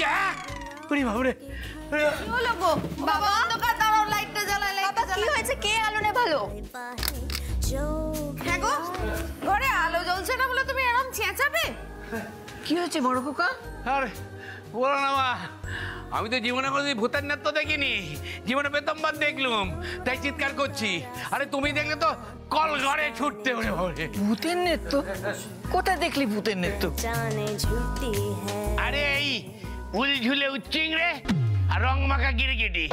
হচ্ছে? হ্যাঁ, ওরে বাবরে, কি হলো গো বাবা? অন্ধকার, দাঁড়াও, লাইটটা জ্বালায়, লাইটটা জ্বালায়। কি হয়েছে? কে আলো নে ভালো? হ্যাঁ গো, ঘরে আলো জ্বলছে না বলে তুমি এরকম চেঁচাবে? কি হয়েছে বড় খোকা? আরে বলো না মা, আমি তো জীবনে কোনোদিন ভূতের নৃত্য দেখিনি, জীবনে প্রথমবার দেখলুম, তাই চিৎকার করছি। আরে তুমি দেখলে তো কল ঘরে ছুটতে। ওরে বাবরে, ভূতের নৃত্য? কোথায় দেখলি ভূতের নৃত্য? আরে এই উল ঝুলে উচ্চিংড়ে আর রং মাখা গিরগিটি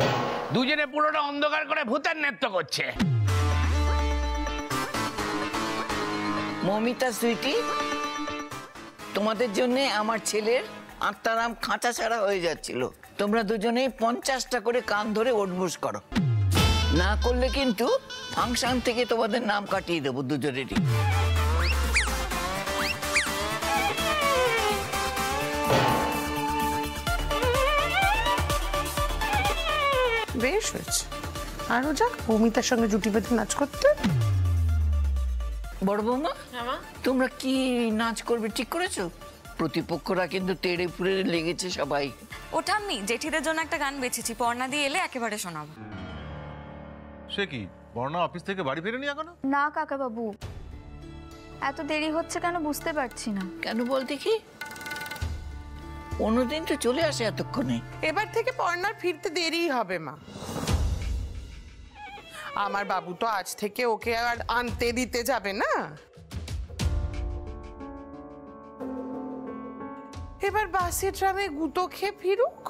দুজনে পুরোটা অন্ধকার করে ভূতের নৃত্য করছে। মমিতা সুইটি, তোমাদের জন্য আমার ছেলের আত্মারাম খাঁচা ছাড়া হয়ে যাচ্ছিল। তোমরা দুজনেই 50টা করে কান ধরে ওঠবোস করো, না করলে কিন্তু ফাংশন থেকে তোমাদের নাম কাটিয়ে দেবো দুজনেরই। বেশ হয়েছে, আরো যাক ভূমিতার সঙ্গে জুটি বেঁধে নাচ করতে। বড় বৌমা, তোমরা কি নাচ করবে ঠিক করেছো? প্রতিপক্ষরা কিন্তু তেড়ে ফুড়ে লেগেছে সবাই। ও ঠাম্মি, জেঠিদের জন্য একটা গান বেছেছি, পর্ণা দিয়ে এলে একেবারে শোনাবো। সে কি, বর্ণা অফিস থেকে বাড়ি ফেরেনি এখনো? না কাকা বাবু, এত দেরি হচ্ছে কেন বুঝতে পারছি না। কেন বল দেখি? অন্যদিন তো চলে আসে এতক্ষণে। এবার থেকে পর্ণার ফিরতে দেরিই হবে মা। আমার বাবু তো আজ থেকে ওকে আর আনতে দিতে যাবে না। এবার বাসে ট্রামে গুঁতো খেয়ে ফিরুক,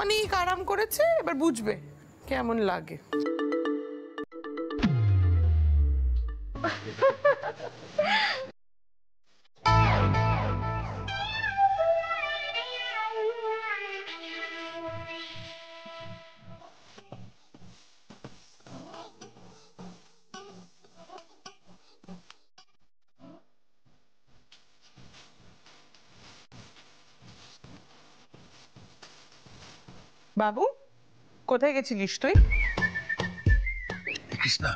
অনেক আরাম করেছে, এবার বুঝবে কেমন লাগে। বাবু, কোথায় গেছিলিস তুই? কৃষ্ণা,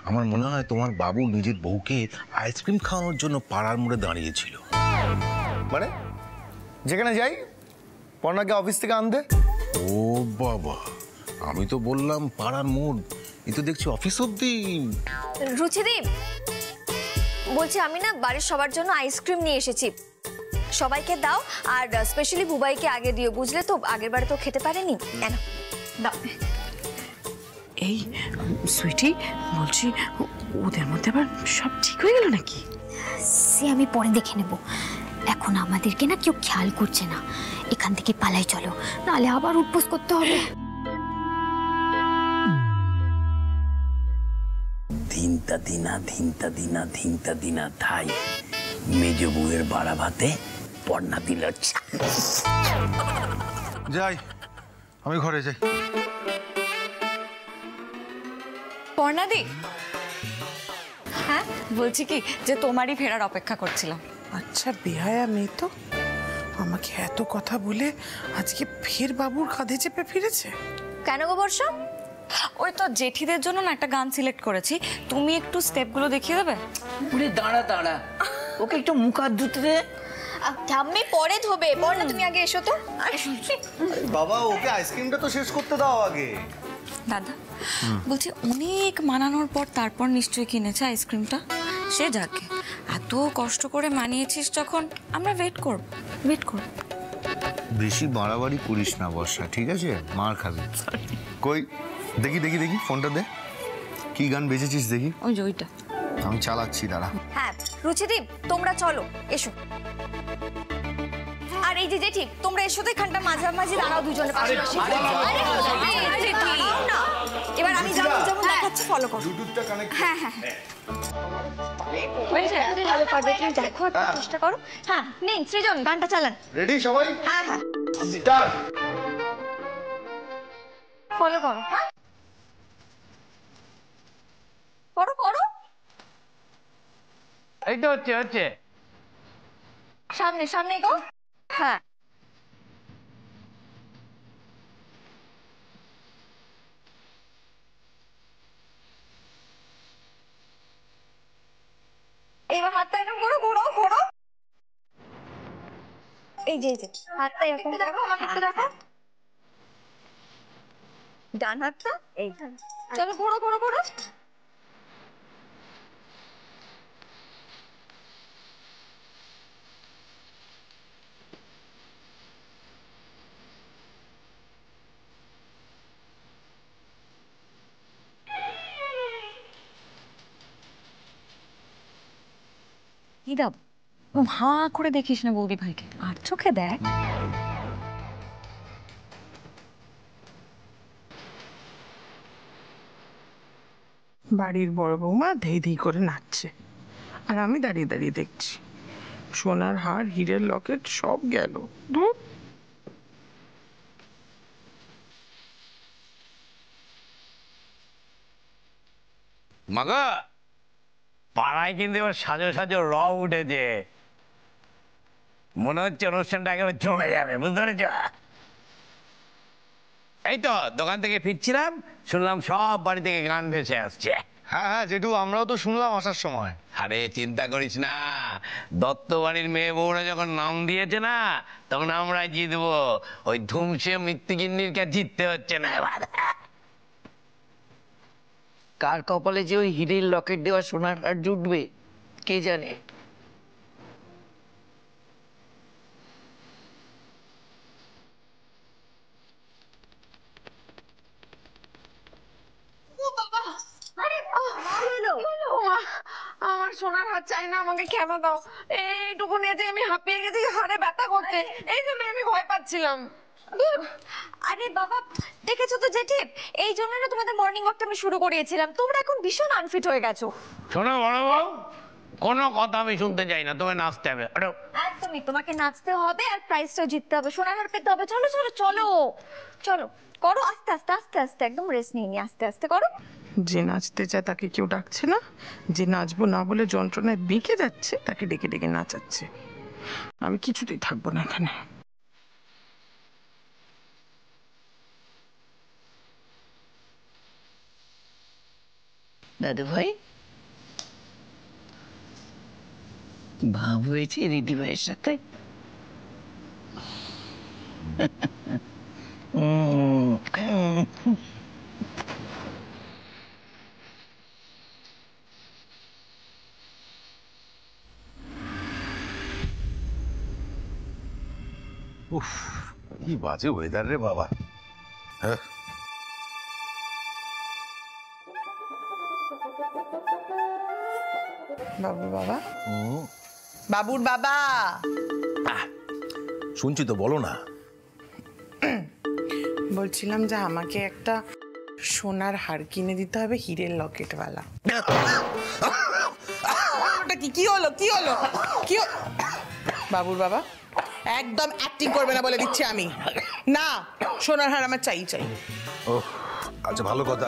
আমার মনে হয় তোমার বাবু নিজের বউকে আইসক্রিম খাওয়ানোর জন্য পাড়ার মোড়ে দাঁড়িয়েছিল। মানে যেখানে যাই পর্ণাকে অফিস থেকে আনতে। ও বাবা, আমি তো বললাম পাড়ার মোড়, এ তো দেখছি অফিস অব্দি। রুচিদীপ বলছি, আমি না বাড়ির সবার জন্য আইসক্রিম নিয়ে এসেছি, সবাইকে দাও, আর স্পেশালি বুবাইকে আগে দিও, বুঝলে তো? আগের বারে তো খেতে পারেনি। কেন দাও। এই সুইটি, বলছি ওদের মধ্যে আবার সব ঠিক হয়ে গেল নাকি? সে আমি পরে দেখে নেব, এখন আমাদেরকে না কেউ খেয়াল করছে না, এখান থেকে পালাই চলো, নাহলে আবার উপোস করতে হবে। ধিনতা দিনা ধিনতা দিনা ধিনতা দিনা ধাই, মেজ বউয়ের বাড়া ভাতে পর্ণা দিল। যাই, আমি ঘরে যাই। পর্ণাদি, হ্যাঁ বলছি কি যে তোমারই ফেরার অপেক্ষা করছিলাম। আচ্ছা বেহায়া মেয়ে তো, আমাকে এত কথা বলে আজকে ফের বাবুর কাঁধে চেপে ফিরেছে। কেন গো বর্ষা? ওই তো জেঠিদের জন্য না একটা গান সিলেক্ট করেছি, তুমি একটু স্টেপগুলো দেখিয়ে দেবে? পুরে দাঁড়া দাঁড়া, ওকে একটু মুখ হাত ধুতে দে। ঠাম্মি পরে ধোবে, পর্ণা তুমি আগে এসো তো। বাবা, ওকে আইসক্রিমটা তো শেষ করতে দাও আগে। দাদা বলছি, অনেক মানানোর পর তারপর নিশ্চয়ই কিনেছে আইসক্রিমটা। সে যাকে, এত কষ্ট করে মানিয়েছিস যখন, আমরা ওয়েট করব। বেশি বাড়াবাড়ি করিস না বর্ষা, ঠিক আছে? মার খাবি। কই দেখি দেখি দেখি, ফোনটা দে। কি গান বেজেছিস দেখি। ওই যে ওইটা। আমি চালাচ্ছি, দাঁড়া। হ্যাঁ রুচিদীপ, তোমরা চলো, এসো। আর এই যে জেঠি, তোমরা এসো তো, এখানটা মাঝামাঝি দাঁড়াও দুজনে পাশাপাশি। এবার আমি যেমন যেমন দেখাচ্ছি ফলো করো। হ্যাঁ হ্যাঁ ভালো পারবে, তুমি দেখো, একটু চেষ্টা করো। হ্যাঁ নিন সৃজন, গানটা চালান। রেডি সবাই? হ্যাঁ হ্যাঁ, স্টার্ট। ফলো করো। করো করো, এই তো হচ্ছে হচ্ছে। সামনে সামনে গো। হ্যাঁ এবার হাতটা এরকম করো, ঘোরো ঘোরো। এই যে হাতটা এরকম দেখো, আমাকে একটু দেখো। ডান হাতটা এই, চলো ঘোরো ঘোরো ঘোরো। হিদাব হাঁ করে দেখিস না বৌদি ভাইকে, আর চোখে দেখ। বাড়ির বড় বৌমা ধেই ধেই করে নাচছে আর আমি দাঁড়িয়ে দাঁড়িয়ে দেখছি। সোনার হার, হীরের লকেট সব গেল। ধুর। মাগো, পাড়ায় কিন্তু এবার সাজো সাজো রং উঠেছে, মনে হচ্ছে অনুষ্ঠানটা একেবারে জমে যাবে, বুঝতে পেরেছ? এই তো দোকান থেকে ফিরছিলাম, শুনলাম সব বাড়ি থেকে গান ভেসে আসছে। হ্যাঁ হ্যাঁ জেঠু, আমরাও তো শুনলাম আসার সময়। আরে চিন্তা করিস না, দত্ত বাড়ির মেয়ে বউরা যখন নাম দিয়েছে না, তখন আমরা জিতবো। ওই ধুমসে মৃত্যুগিন্নির কে জিততে হচ্ছে না এবার। কার কপালে যে ওই হীরের লকেট দেওয়া সোনার হার জুটবে কে জানে। আমার সোনার হার চাই না, আমাকে কেন দাও। এইটুকু নিয়ে যে আমি হাঁপিয়ে গেছি, হাড়ে ব্যথা করছে, এই জন্য আমি ভয় পাচ্ছিলাম। আরে বাবা, দেখেছো তো জেঠি, এই জন্য না তোমাদের মর্নিং ওয়াকটা আমি শুরু করিয়েছিলাম। তোমরা এখন ভীষণ আনফিট হয়ে গেছো। শোনো বড় বউ, কোনো কথা আমি শুনতে চাই না, তোমায় নাচতে হবে। একদমই, তোমাকে নাচতে হবে আর প্রাইজটা জিততে হবে, সোনার হার পেতে হবে। চলো চলো চলো চলো, করো আস্তে আস্তে আস্তে আস্তে, একদম রেস্ট নিয়ে নিয়ে আস্তে আস্তে করো। যে নাচতে চায় তাকে কেউ ডাকছে না, যে নাচবো না বলে যন্ত্রণায় বেঁকে যাচ্ছে তাকে ডেকে ডেকে নাচাচ্ছে। আমি কিছুতেই থাকবো না এখানে। দাদু ভাই, ভাব হয়েছে দিদি ভাইয়ের সাথে। উফ, কি বাজে ওয়েদার রে বাবা। হ্যাঁ, বাবুর বাবা, বাবুর বাবা, শুনছি তো, বলো না। বলছিলাম যে আমাকে একটা সোনার হার কিনে দিতে হবে, হীরের লকেটওয়ালা। ওটা কি হলো, কি হলো, কি বাবুর বাবা, একদম অ্যাক্টিং করবে না বলে দিচ্ছি আমি। না, সোনার হার আমার চাই চাই। ও আচ্ছা, ভালো কথা,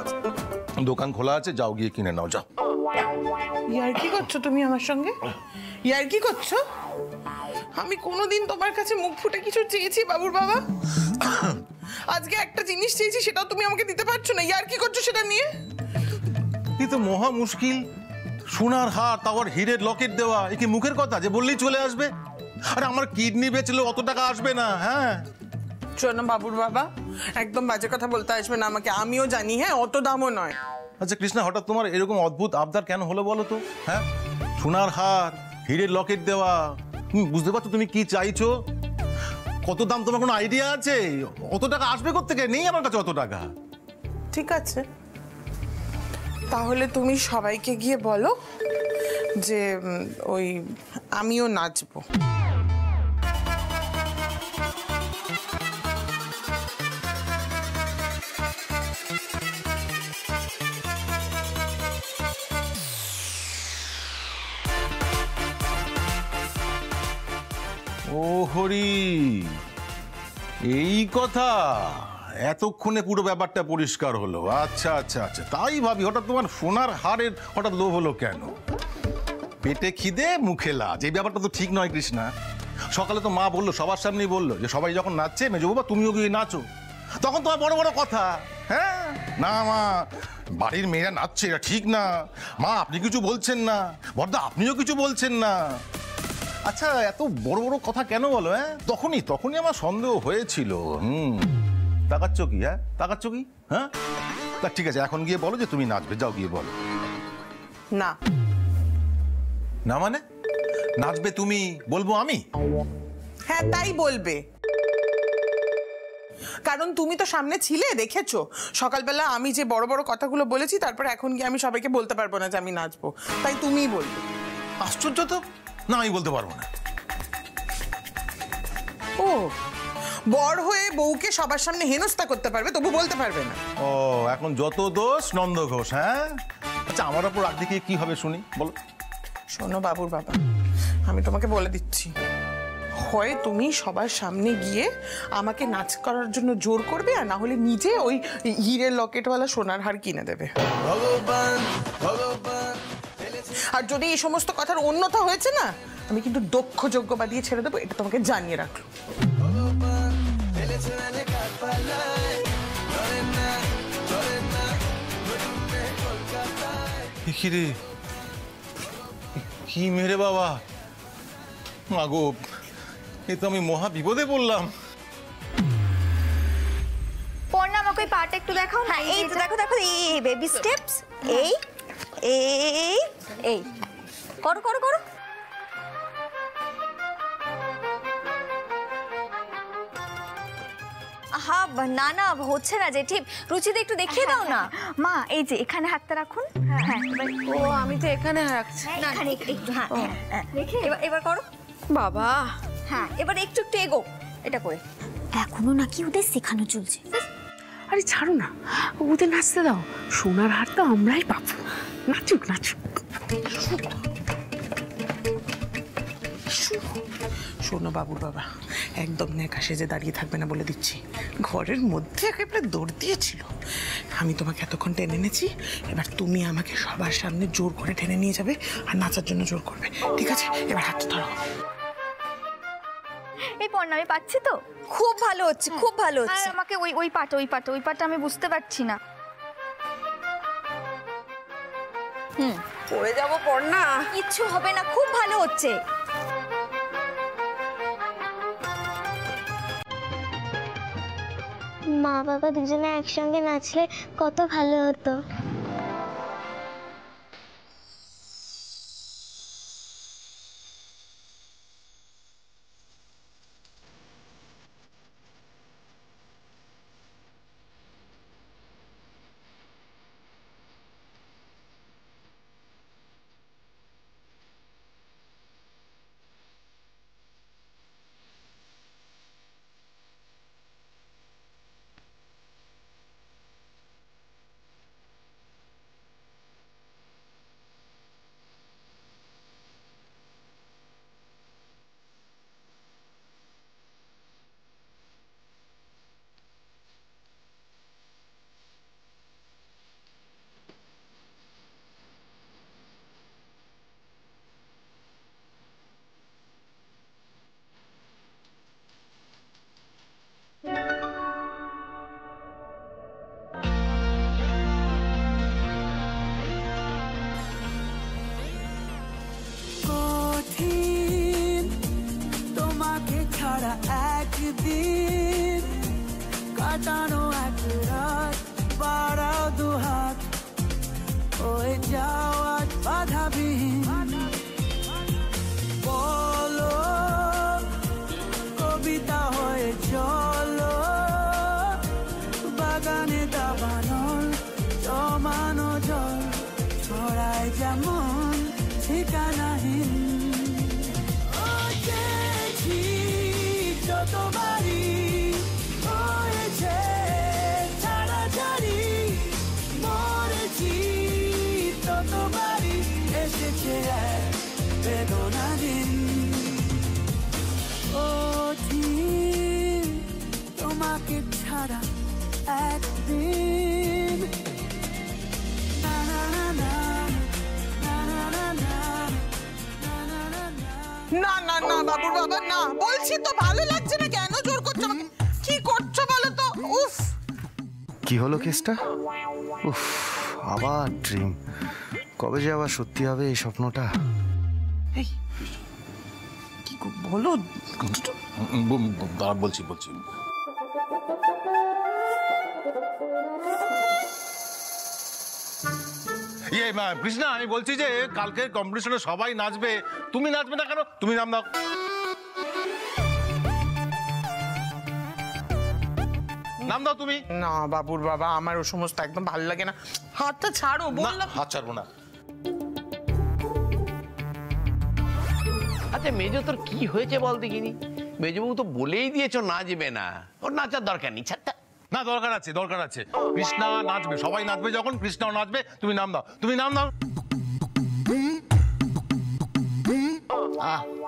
দোকান খোলা আছে, যাও গিয়ে কিনে নাও, যাও। ইয়ার কি করছো তুমি আমার সঙ্গে? ইয়ার কি করছো? আমি কোনোদিন তোমার কাছে মুখ ফুটে কিছু চেয়েছি বাবুর বাবা? আজকে একটা জিনিস চেয়েছি, সেটাও তুমি আমাকে দিতে পারছো না। ইয়ার কি করছো সেটা নিয়ে? এই তো মহা মুশকিল, সোনার হার, তাও আর হীরের লকেট দেওয়া, এ কি মুখের কথা যে বললেই চলে আসবে? আরে আমার কিডনি বেচলে অত টাকা আসবে না। হ্যাঁ শোনো বাবুর বাবা, একদম বাজে কথা বলতে আসবে না আমাকে, আমিও জানি হ্যাঁ অত দামও নয়। আচ্ছা কৃষ্ণা, হঠাৎ তোমার এরকম অদ্ভুত আবদার কেন হলো বলো তো? হ্যাঁ, সোনার হার, হীরের লকেট দেওয়া, তুমি বুঝতে পারছো তুমি কি চাইছো? কত দাম তোমার কোনো আইডিয়া আছে? অত টাকা আসবে কোত্থেকে? নেই আমার কাছে অত টাকা। ঠিক আছে, তাহলে তুমি সবাইকে গিয়ে বলো যে ওই আমিও নাচবো। ও হরি, এই কথা, এতক্ষণে পুরো ব্যাপারটা পরিষ্কার হলো। আচ্ছা আচ্ছা আচ্ছা, তাই ভাবি হঠাৎ তোমার সোনার হারের হঠাৎ লোভ হলো কেন? পেটে খিদে মুখে লাজ, এই ব্যাপারটা তো ঠিক নয় কৃষ্ণা। সকালে তো মা বললো, সবার সামনেই বললো যে সবাই যখন নাচছে মেজো বাবা তুমিও গিয়ে নাচো, তখন তোমার বড় বড় কথা। হ্যাঁ না মা, বাড়ির মেয়েরা নাচছে এটা ঠিক না, মা আপনি কিছু বলছেন না, বড়দা আপনিও কিছু বলছেন না। আচ্ছা এত বড় বড় কথা কেন বলো? হ্যাঁ তখনই আমার সন্দেহ হয়েছিল। তাকাচ্ছ কি? হ্যাঁ তাকাচ্ছ কি? হ্যাঁ তা ঠিক আছে, এখন গিয়ে বলো যে তুমি নাচবে, যাও গিয়ে বলো। না না মানে নাচবে তুমি, বলবো আমি? হ্যাঁ তাই বলবে, কারণ তুমি তো সামনে ছিলে, দেখেছো সকালবেলা আমি যে বড় বড় কথাগুলো বলেছি, তারপর এখন গিয়ে আমি সবাইকে বলতে পারবো না যে আমি নাচবো, তাই তুমিই বলবে। আশ্চর্য তো, না আমি বলতে পারবো না। ও বড় হয়ে বউকে সবার সামনে হেনস্থা করতে পারবে, তবু বলতে পারবে না? ও এখন যত দোষ নন্দ ঘোষ। হ্যাঁ আচ্ছা আমার ওপর রাগ দেখিয়ে কি হবে শুনি, বলো। শোনো বাবুর বাবা, আমি তোমাকে বলে দিচ্ছি, হয় তুমি সবার সামনে গিয়ে আমাকে নাচ করার জন্য জোর করবে, আর না হলে নিজে ওই হীরের লকেটওয়ালা সোনার হার কিনে দেবে। আর যদি এই সমস্ত কথার অন্যথা হয়েছে না, আমি কিন্তু দক্ষ যোগ্য বাদিয়ে ছেড়ে দেবো, এটা তোমাকে জানিয়ে রাখলো। রে কি মেরে বাবা, মাগো এ তো আমি মহা বিপদে পড়লাম। পড়না আমাকে ওই পাটা একটু দেখাও না। এই তো দেখো দেখো, এই বেবি স্টেপস, এই এই এই করো করো করো। আহা না না হচ্ছে না যে, ঠিক রুচিতে একটু দেখিয়ে দাও না। মা এই যে এখানে হাতটা রাখুন। হ্যাঁ ও আমি তো এখানে রাখছি না, এখানে একটু। হ্যাঁ এবার করো বাবা। হ্যাঁ এবার একটু একটু এগো, এটা করে। এখনো নাকি ওদের শেখানো চলছে। আরে ছাড়ো না, ওদের নাচতে দাও, সোনার হার তো আমরাই পাবো। নাচুক নাচুক। শোনো বাবুর বাবা, একদম নেকা সেজে দাঁড়িয়ে থাকবে না বলে দিচ্ছি। ঘরের মধ্যে একেবারে দৌড় দিয়েছিল, আমি তোমাকে এতক্ষণ টেনে এনেছি, এবার তুমি আমাকে সবার সামনে জোর করে টেনে নিয়ে যাবে আর নাচার জন্য জোর করবে, ঠিক আছে? এবার হাতটা ধরো। এই পড়না আমি পাচ্ছি তো, খুব ভালো হচ্ছে, খুব ভালো হচ্ছে। আমাকে ওই পাটা আমি বুঝতে পারছি না। পড়ে যাবো পড়না। কিচ্ছু হবে না, খুব ভালো হচ্ছে। মা বাবা দুজনে একসঙ্গে নাচলে কত ভালো হতো। একদিন কাটানো এক রাত, বাড়াও দুহাত, ওই যাওয়া বাধাবিহীন। বলো কবিতা হয়ে চলো, বাগানে দাবানল জমানো জল ছড়ায় যেমন ঠিকানাহীন। যতবারই হয়েছে ছাড়াছাড়ি, মরেছি ততবারই এসেছে এক বেদনা দিন। ও ঠিক তোমাকে ছাড়া একদিন। না না না না না না না না না না না বাবুর বাবা না, বলছি তো ভালো লাগছে না, কেন জোর করছো আমাকে? কি করছো বলো তো? উফ কি হলো কেসটা? উফ আবার ড্রিম, কবে যে আবার সত্যি হবে এই স্বপ্নটা। বলো। বলছি কৃষ্ণা, আমি বলছি যে কালকে কম্পিটিশনে সবাই নাচবে, তুমি নাচবে না কেন? তুমি নাম দাও। নাম দাও তুমি। না বাবুর বাবা, আমার ও সমস্ত একদম ভালো লাগে না। হাতটা ছাড়ো বললাম। হাত ছাড়বো না। আচ্ছা মেজো, তোর কি হয়েছে বল দেখিনি? মেজবাবু তো বলেই দিয়েছো নাচবে না, ওর নাচার দরকার নেই। ছাড়টা। না, দরকার আছে। কৃষ্ণা নাচবে, সবাই নাচবে যখন কৃষ্ণাও নাচবে। তুমি নাম দাও।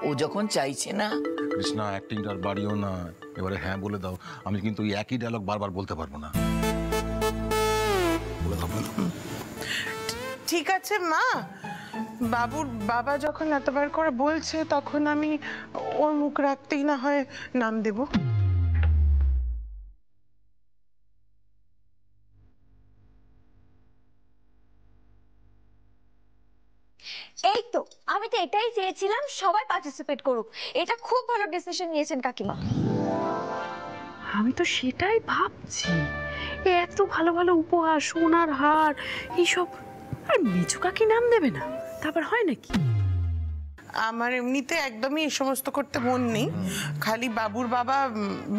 ও যখন চাইছে না। কৃষ্ণা অ্যাক্টিংটার বাড়িও না, এবারে হ্যাঁ বলে দাও। আমি কিন্তু ওই একই ডায়লগ বারবার বলতে পারবো না। ঠিক আছে মা, বাবুর বাবা যখন এতবার করে বলছে তখন আমি ওর মুখ রাখতেই না হয় নাম দেব। এই তো, আমি তো এটাই চেয়েছিলাম, সবাই পার্টিসিপেট করুক। এটা খুব ভালো ডিসিশন নিয়েছেন কাকিমা। আমি তো সেটাই ভাবছি, এত ভালো ভালো উপহার, সোনার হার এইসব, আর মেজো কাকি নাম দেবে না? তারপর হয় নাকি? আমার এমনিতে একদমই এই সমস্ত করতে মন নেই, খালি বাবুর বাবা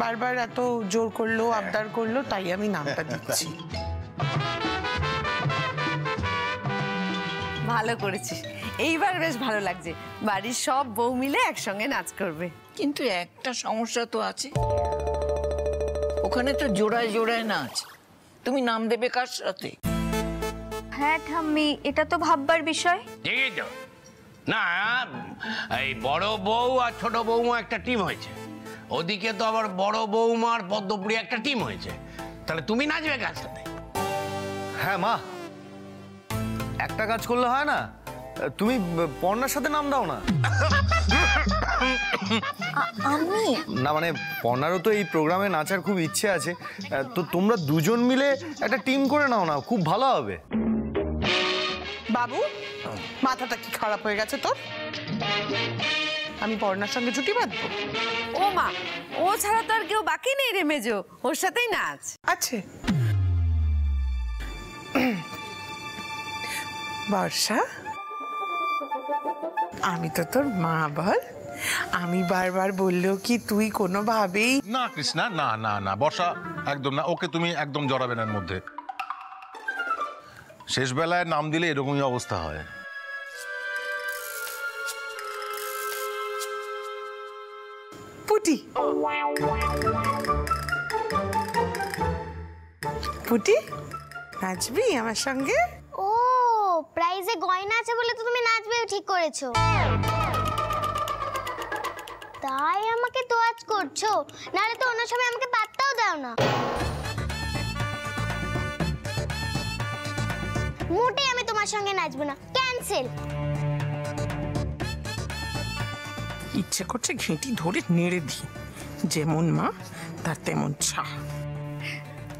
বারবার এত জোর করলো, আবদার করলো, তাই আমি নামটা দিচ্ছি। ভালো করেছিস, এইবার বেশ ভালো লাগছে। বাড়ির সব বউ মিলে একসঙ্গে নাচ করবে। কিন্তু একটা সমস্যা তো আছে, ওখানে তো জোড়ায় জোড়ায় নাচ। তুমি নাম দেবে কার সাথে? হ্যাঁ ঠাম্মি, এটা তো ভাববার বিষয়। ঠিকই তো। না, এই বড় বউ আর ছোট বৌমা একটা টিম হয়েছে, ওদিকে তো আবার বড় বৌমা আর পদ্মপুরী একটা টিম হয়েছে। তাহলে তুমি নাচবে কার সাথে? হ্যাঁ মা, একটা কাজ করলে হয় না, তুমি পর্ণার সাথে নাম দাও না। আমি না মানে পর্ণারও তো এই প্রোগ্রামে নাচার খুব ইচ্ছে আছে, তো তোমরা দুজন মিলে একটা টিম করে নাও না, খুব ভালো হবে। বাবু, মাথাটা কি খারাপ হয়ে গেছে তোর? আমি পর্ণার সঙ্গে জুটি বাঁধবো? ও মা, ও ছাড়া তো আর কেউ বাকি নেই রে মেজো, ওর সাথেই নাচ। আছে বর্ষা, আমি তো তোর মা, বল। আমি বারবার বললেও কি তুই কোনোভাবেই? না কৃষ্ণা, না বর্ষা, একদম না। ওকে তুমি একদম জড়াবে না এর মধ্যে। শেষ বেলায় নাম দিলে এরকমই অবস্থা হয়। পুটি, পুটি, নাচবি আমার সঙ্গে? ও, প্রাইজে গয়না আছে বলে তো তুমি নাচবে ঠিক করেছো। তাই আমাকে তোয়াজ করছো, নাহলে তো অন্য সময় আমাকে পাত্তাও দাও না। মোটেই আমি তোমার সঙ্গে নাচবো না, ক্যান্সেল। ইচ্ছে করছে ঘেঁটি ধরে নেড়ে দিই, যেমন মা তার তেমন ছা।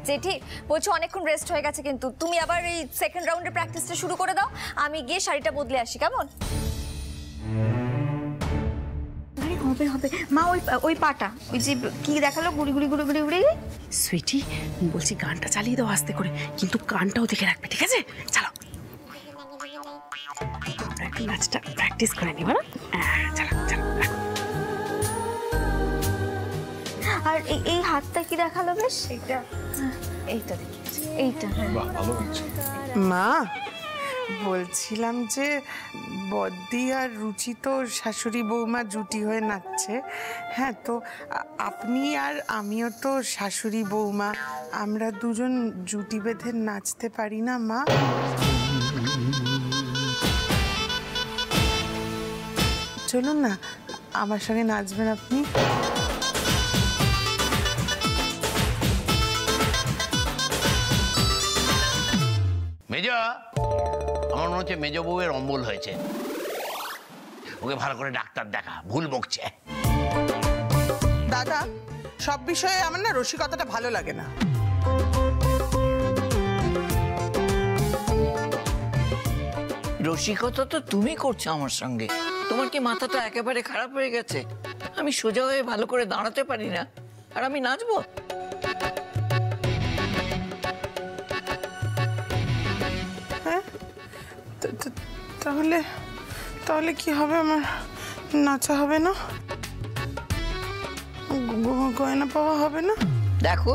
জেঠি বলছো অনেকক্ষণ রেস্ট হয়ে গেছে, কিন্তু তুমি আবার এই সেকেন্ড রাউন্ডের প্র্যাকটিসটা শুরু করে দাও। আমি গিয়ে শাড়িটা বদলে আসি, কেমন? হবে মা, ওই পাটা, ওই যে কি দেখালো, গুড়ি গুড়ি গুড়ি গুড়ি গুড়ি। সুইটি, বলছি গানটা চালিয়ে দাও আস্তে করে, কিন্তু গানটাও দেখে রাখবে, ঠিক আছে? চলো আমরা একটু নাচটা প্র্যাকটিস করে নিব না? চলো চলো। আর এই হাতটা কি দেখালো বেশ? এইটা দেখিয়েছি, এইটা। বাহ, ভালো হয়েছে। মা, বলছিলাম যে বদ্দি আর রুচি তো শাশুড়ি বৌমা জুটি হয়ে নাচছে। হ্যাঁ, তো আপনি আর আমিও তো শাশুড়ি বৌমা, আমরা দুজন জুটি বেঁধে নাচতে পারি না মা? চলুন না, আমার সঙ্গে নাচবেন আপনি। মেজো, আমার মনে হচ্ছে মেজো বউয়ের অম্বল হয়েছে, ওকে ভালো করে ডাক্তার দেখা, ভুল বকছে। দাদা, সব বিষয়ে আমার না রসিকতাটা ভালো লাগে না। রসিকতা তো তুমি করছো আমার সঙ্গে। তোমার কি মাথাটা একেবারে খারাপ হয়ে গেছে? আমি সোজা হয়ে ভালো করে দাঁড়াতে পারি না, আর আমি নাচবো? হ্যাঁ, তাহলে তাহলে কি হবে? আমার নাচা হবে না, গয়না পাওয়া হবে না? দেখো,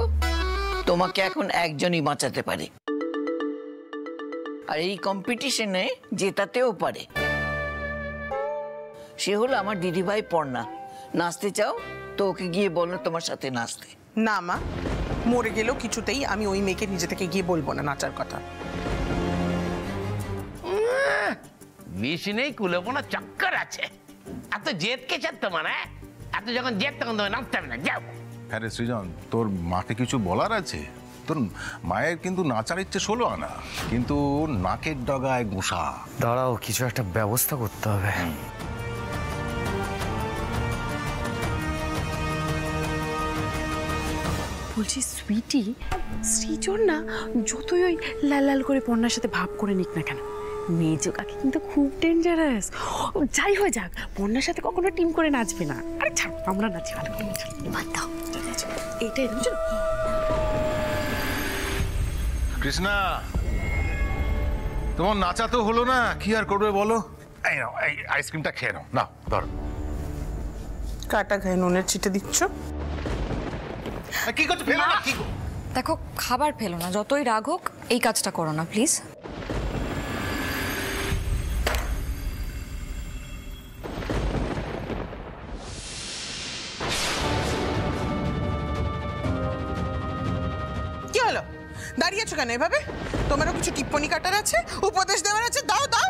তোমাকে এখন একজনই বাঁচাতে পারে, আর এই কম্পিটিশনে জেতাতেও পারে। সে হলো আমার দিদিভাই পর্ণা। নাচতে চাও তো ওকে গিয়ে বলো তোমার সাথে নাচতে। না মা, মরে গেলেও কিছুতেই আমি ওই মেয়েকে নিজে থেকে গিয়ে বলবো না নাচার কথা। বেশি নেই, কুলেপনা চক্কর আছে। এত জেদ কে চার তোমার? এত যখন জেদ তখন তোমার নাচতে হবে না, যাও। হ্যাঁ রে সৃজন, তোর মাকে কিছু বলার আছে? তোর মায়ের কিন্তু নাচার ইচ্ছে 16 আনা, কিন্তু নাকের ডগায় গোসা। দাঁড়াও, কিছু একটা ব্যবস্থা করতে হবে। বলছি সুইটি, সৃজন না যতই ওই লাল লাল করে পর্ণার সাথে ভাব করে নিক না কেন, মেজো কাকি কিন্তু খুব ডেঞ্জারাস। যাই হয়ে যাক, পর্ণার সাথে কখনো টিম করে নাচবে না। আরে ছাড়, আমরা নাচি ভালো করে। বাদ দাও, এইটাই বুঝলো। কৃষ্ণা, তোমার নাচা তো হলো না, কি আর করবে বলো? এই নাও, এই আইসক্রিমটা খেয়ে নাও। নাও ধরো। কাটা গায়ে নুনের ছিটে দিচ্ছ? কি করছো? ফেলো না। কি দেখো, খাবার ফেলো না, যতই রাগ হোক এই কাজটা করো না প্লিজ। কি হলো? দাঁড়িয়েছো কেন এভাবে? তোমারও কিছু টিপ্পনি কাটার আছে, উপদেশ দেওয়ার আছে? দাও দাও।